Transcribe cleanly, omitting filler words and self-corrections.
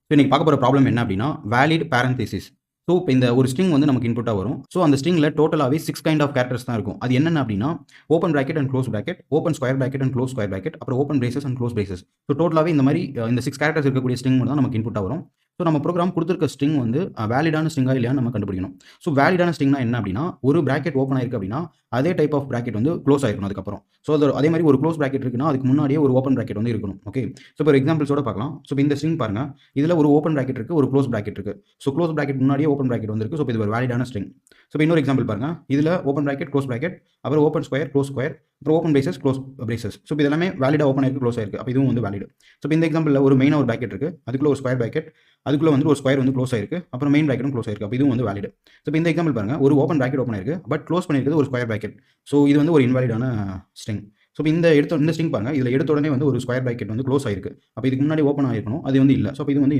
So இன்னைக்கு பார்க்க போற ப்ராப்ளம் என்ன அப்படின்னா, வேலிட் பேரந்தசிஸ். ஸோ இப்போ இந்த ஒரு ஸ்ட்ரிங் வந்து நமக்கு இன்புட்டா வரும். ஸோ அந்த ஸ்ட்ரிங்ல டோட்டலாவே 6 கைண்ட் ஆஃப் கேரக்டர்ஸ் தான் இருக்கும். அது என்னென்ன அப்படின்னா, open bracket and close bracket, open square bracket and close square bracket, அப்புறம் open braces and close braces. So டோட்டலாவே இந்த மாரி இந்த 6 கேரக்டர்ஸ் இருக்கக்கூடிய ஸ்ட்ரிங் மட்டும் தான் நமக்கு இன்புட்டா வரும். ஸோ நம்ம ப்ரோகிராம் குடுத்திருக்க ஸ்ட்ரிங் வந்து வேலிடான ஸ்ட்ரிங்கா இல்லையான்னு நம்ம கண்டுபிடிக்கணும். ஸோ வேலிடான ஸ்ட்ரிங்னா என்ன அப்படின்னா, ஒரு பிராக்கெட் ஓப்பன் ஆயிருக்கு அப்படின்னா, அதே டைப் ஆஃப் பிராக்கெட் வந்து குளோஸ் ஆயிருக்கணும் அதுக்கப்புறம். ஸோ அது அதே மாரி ஒரு குளோஸ் பிராக்கெட் இருக்குன்னா, அதுக்கு முன்னாடியே ஒரு ஓப்பன் பிராக்கெட் வந்து இருக்கணும். ஓகே. ஸோ இப்போ ஒரு எக்ஸாம்பிள்ஸோட பார்க்கலாம். ஸோ இப்போ இந்த ஸ்ட்ரிங் பாருங்க. இதுல ஒரு ஓப்பன் பிராக்கெட் இருக்கு, ஒரு குளோஸ் பிராக்கெட் இருக்கு. ஸோ குளோஸ் பிராக்கெட் முன்னாடியே ஓப்பன் பிராக்கெட் வந்திருக்கு. ஸோ இது ஒரு வேலிடான ஸ்ட்ரிங். ஸோ இப்போ இன்னொரு எக்ஸாம்பிள் பாருங்க. இதுல ஓப்பன் பிராக்கெட், குளோஸ் பிராக்கெட், அப்புறம் ஓப்பன் ஸ்கொயர், குளோஸ் ஸ்கொயர், அப்புறம் open braces, close braces. So இது எல்லாமே வேலிடா ஓப்பன் ஆயிருக்கு, குளோஸ் ஆயிருக்கு. அப்ப இதுவும் வந்து வேலிட். ஸோ இப்போ இந்த எக்ஸாம்பிள்ல ஒரு மெயினா ஒரு பிராக்கெட் இருக்கு. அதுக்குள்ள ஒரு ஸ்கொயர் பிராக்கெட், அதுக்குள்ள வந்து ஒரு ஸ்கொயர் வந்து க்ளோஸ் ஆயிருக்கு. அப்புறம் மெயின் பிராக்கெட்டும் க்ளோஸ் ஆயிருக்கு. அப்ப இதுவும் வந்து வேலிட். ஸோ இப்போ இந்த எக்ஸாம்பிள் பாருங்க. ஒரு ஓப்பன் பிராக்கெட் ஓப்பன் ஆயிருக்கு. பட் க்ளோஸ் பண்ணியிருக்கிறது ஒரு ஸ்கொயர் பிராக்கெட். ஸோ இது வந்து ஒரு இன்வாலிடான ஸ்ட்ரிங். ஸோ இப்போ இந்த ஸ்ட்ரிங் பாருங்க. இதுல எடுத்த உடனே வந்து ஒரு ஸ்கொயர் பிராக்கெட் வந்து க்ளோஸ் ஆயிருக்கு. அப்ப இதுக்கு முன்னாடி ஓப்பன் ஆயிருக்கணும். அது வந்து இல்ல. ஸோ அப்ப இது வந்து